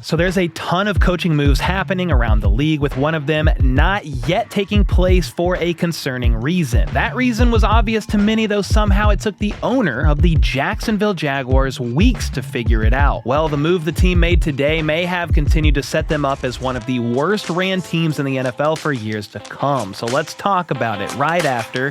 So there's a ton of coaching moves happening around the league, with one of them not yet taking place for a concerning reason. That reason was obvious to many, though somehow it took the owner of the Jacksonville Jaguars weeks to figure it out. Well, the move the team made today may have continued to set them up as one of the worst ran teams in the NFL for years to come. So let's talk about it right after.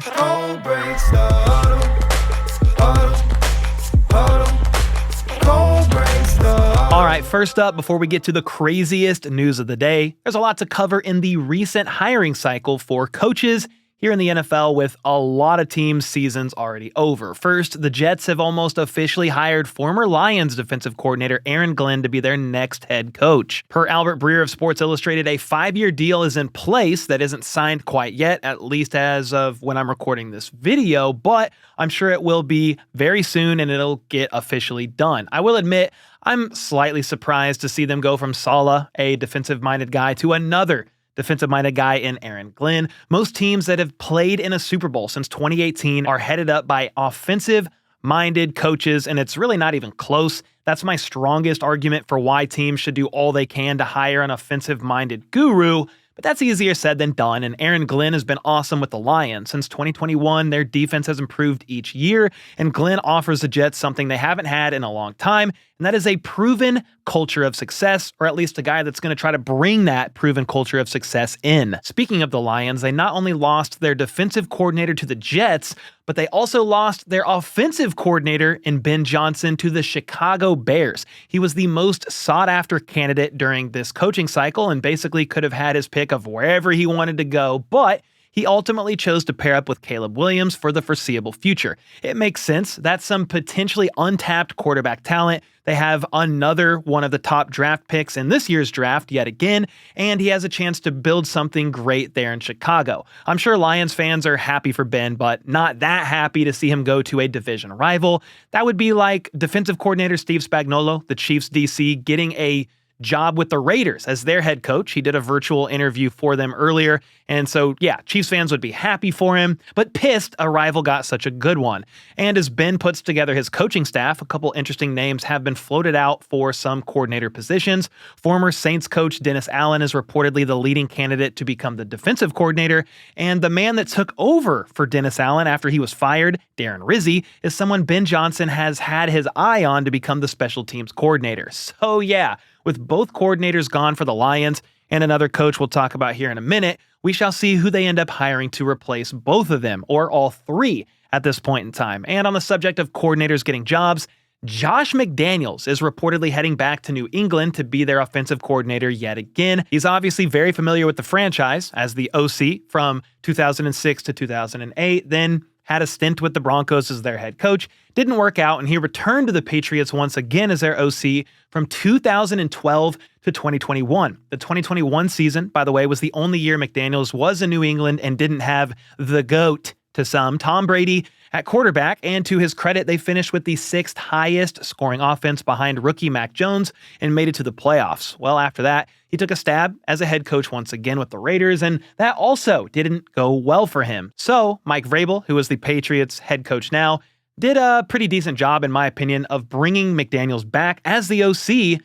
Alright, first up, before we get to the craziest news of the day, there's a lot to cover in the recent hiring cycle for coaches here in the NFL, with a lot of teams' seasons already over. First, the Jets have almost officially hired former Lions defensive coordinator Aaron Glenn to be their next head coach. Per Albert Breer of Sports Illustrated, a 5-year deal is in place that isn't signed quite yet, at least as of when I'm recording this video, but I'm sure it will be very soon and it'll get officially done. I will admit, I'm slightly surprised to see them go from Saleh, a defensive-minded guy, to another defensive-minded guy in Aaron Glenn. Most teams that have played in a Super Bowl since 2018 are headed up by offensive-minded coaches, and it's really not even close. That's my strongest argument for why teams should do all they can to hire an offensive-minded guru. But that's easier said than done, and Aaron Glenn has been awesome with the Lions. Since 2021, their defense has improved each year, and Glenn offers the Jets something they haven't had in a long time, and that is a proven culture of success, or at least a guy that's going to try to bring that proven culture of success in. Speaking of the Lions, they not only lost their defensive coordinator to the Jets, but they also lost their offensive coordinator in Ben Johnson to the Chicago Bears. He was the most sought-after candidate during this coaching cycle and basically could have had his pick of wherever he wanted to go, but he ultimately chose to pair up with Caleb Williams for the foreseeable future. It makes sense. That's some potentially untapped quarterback talent. They have another one of the top draft picks in this year's draft yet again, and he has a chance to build something great there in Chicago. I'm sure Lions fans are happy for Ben, but not that happy to see him go to a division rival. That would be like defensive coordinator Steve Spagnuolo, the Chiefs DC, getting a job with the Raiders as their head coach. He did a virtual interview for them earlier, and so yeah, Chiefs fans would be happy for him, but pissed a rival got such a good one. And as Ben puts together his coaching staff, a couple interesting names have been floated out for some coordinator positions. Former Saints coach Dennis Allen is reportedly the leading candidate to become the defensive coordinator, and the man that took over for Dennis Allen after he was fired, Darren Rizzi, is someone Ben Johnson has had his eye on to become the special teams coordinator. So yeah, with both coordinators gone for the Lions and another coach we'll talk about here in a minute, we shall see who they end up hiring to replace both of them, or all three at this point in time. And on the subject of coordinators getting jobs, Josh McDaniels is reportedly heading back to New England to be their offensive coordinator yet again. He's obviously very familiar with the franchise as the OC from 2006 to 2008, then had a stint with the Broncos as their head coach, didn't work out, and he returned to the Patriots once again as their OC from 2012 to 2021. The 2021 season, by the way, was the only year McDaniels was in New England and didn't have the GOAT, to some, Tom Brady, at quarterback, and to his credit, they finished with the 6th highest scoring offense behind rookie Mac Jones and made it to the playoffs. Well, after that, he took a stab as a head coach once again with the Raiders, and that also didn't go well for him. So Mike Vrabel, who is the Patriots head coach now, did a pretty decent job, in my opinion, of bringing McDaniels back as the OC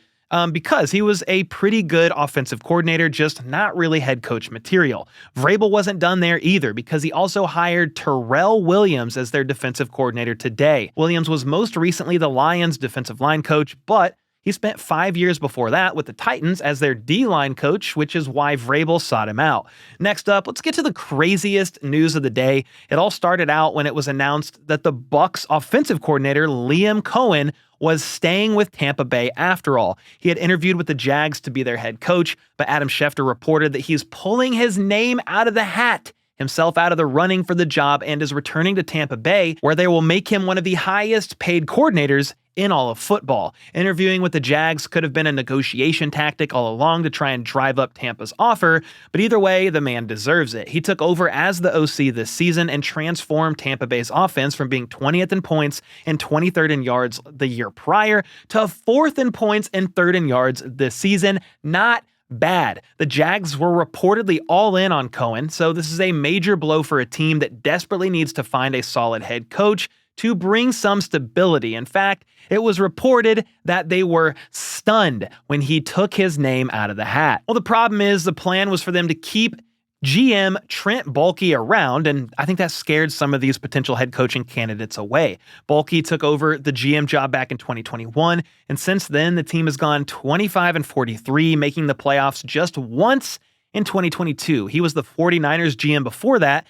because he was a pretty good offensive coordinator, just not really head coach material. Vrabel wasn't done there either because he also hired Terrell Williams as their defensive coordinator today. Williams was most recently the Lions defensive line coach, but he spent 5 years before that with the Titans as their D-line coach, which is why Vrabel sought him out. Next up, let's get to the craziest news of the day. It all started out when it was announced that the Bucs offensive coordinator, Liam Coen, was staying with Tampa Bay after all. He had interviewed with the Jags to be their head coach, but Adam Schefter reported that he's pulling his name out of the hat, himself out of the running for the job, and is returning to Tampa Bay, where they will make him one of the highest paid coordinators in all of football. Interviewing with the Jags could have been a negotiation tactic all along to try and drive up Tampa's offer, but either way, the man deserves it. He took over as the OC this season and transformed Tampa Bay's offense from being 20th in points and 23rd in yards the year prior to 4th in points and 3rd in yards this season. Not bad. The Jags were reportedly all in on Coen, so this is a major blow for a team that desperately needs to find a solid head coach to bring some stability. In fact, it was reported that they were stunned when he took his name out of the hat. Well, the problem is the plan was for them to keep GM Trent Baalke around, and I think that scared some of these potential head coaching candidates away. Baalke took over the GM job back in 2021, and since then, the team has gone 25-43, making the playoffs just once in 2022. He was the 49ers GM before that,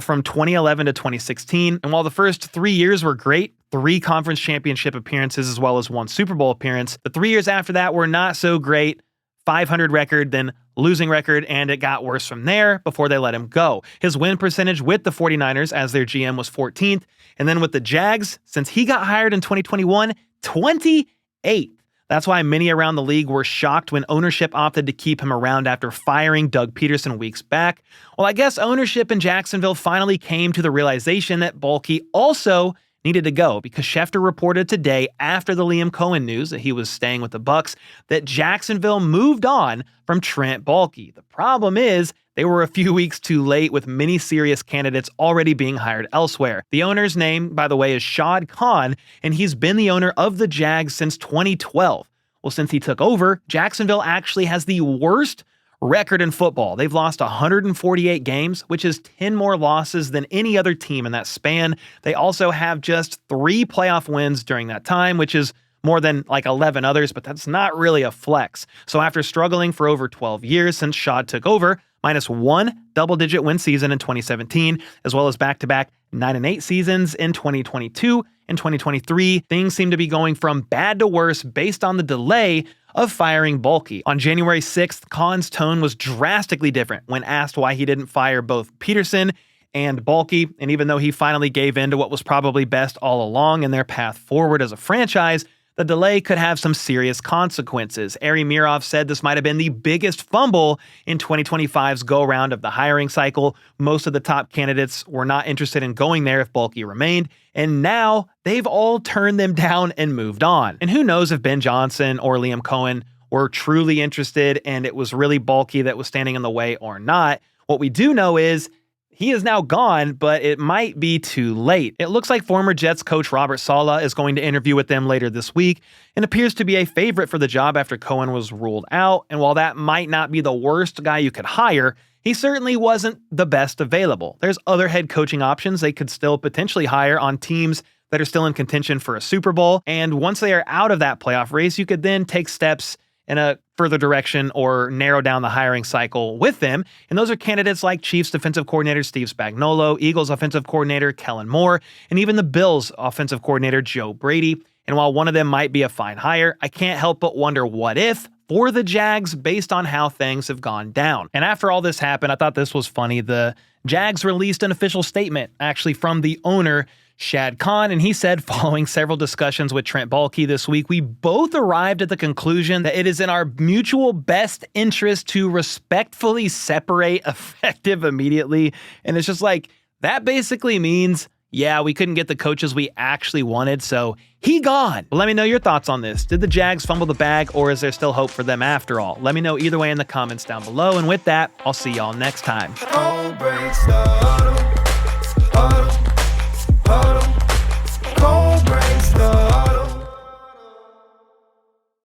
from 2011 to 2016, and while the first 3 years were great, 3 conference championship appearances as well as 1 Super Bowl appearance, the 3 years after that were not so great. 500 record, then losing record, and it got worse from there before they let him go. His win percentage with the 49ers as their GM was 14th, and then with the Jags, since he got hired in 2021, 28th. That's why many around the league were shocked when ownership opted to keep him around after firing Doug Peterson weeks back. Well, I guess ownership in Jacksonville finally came to the realization that Baalke also needed to go, because Schefter reported today after the Liam Coen news that he was staying with the Bucs that Jacksonville moved on from Trent Baalke. The problem is they were a few weeks too late, with many serious candidates already being hired elsewhere. The owner's name, by the way, is Coen, and he's been the owner of the Jags since 2012. Well, since he took over, Jacksonville actually has the worst record in football. They've lost 148 games, which is 10 more losses than any other team in that span. They also have just 3 playoff wins during that time, which is more than like 11 others, but that's not really a flex. So after struggling for over 12 years since Shad took over, minus 1 double-digit win season in 2017, as well as back-to-back 9-8 seasons in 2022 and 2023, things seem to be going from bad to worse based on the delay of firing Baalke. On January 6th, Coen's tone was drastically different when asked why he didn't fire both Peterson and Baalke, and even though he finally gave in to what was probably best all along in their path forward as a franchise, the delay could have some serious consequences. Ari Mirov said this might have been the biggest fumble in 2025's go-around of the hiring cycle. Most of the top candidates were not interested in going there if Baalke remained, and now they've all turned them down and moved on. And who knows if Ben Johnson or Liam Coen were truly interested and it was really Baalke that was standing in the way or not. What we do know is he is now gone, but it might be too late. It looks like former Jets coach Robert Saleh is going to interview with them later this week and appears to be a favorite for the job after Coen was ruled out. And while that might not be the worst guy you could hire, he certainly wasn't the best available. There's other head coaching options they could still potentially hire on teams that are still in contention for a Super Bowl. And once they are out of that playoff race, you could then take steps in a further direction or narrow down the hiring cycle with them. And those are candidates like Chiefs defensive coordinator Steve Spagnuolo, Eagles offensive coordinator Kellen Moore, and even the Bills offensive coordinator Joe Brady. And while one of them might be a fine hire, I can't help but wonder what if for the Jags based on how things have gone down. And after all this happened, I thought this was funny. The Jags released an official statement actually from the owner, Shad Khan, and he said, following several discussions with Trent Baalke this week, we both arrived at the conclusion that it is in our mutual best interest to respectfully separate effective immediately. And it's just like, that basically means, yeah, we couldn't get the coaches we actually wanted, so he gone. Well, let me know your thoughts on this. Did the Jags fumble the bag, or is there still hope for them after all? Let me know either way in the comments down below, and with that, I'll see y'all next time.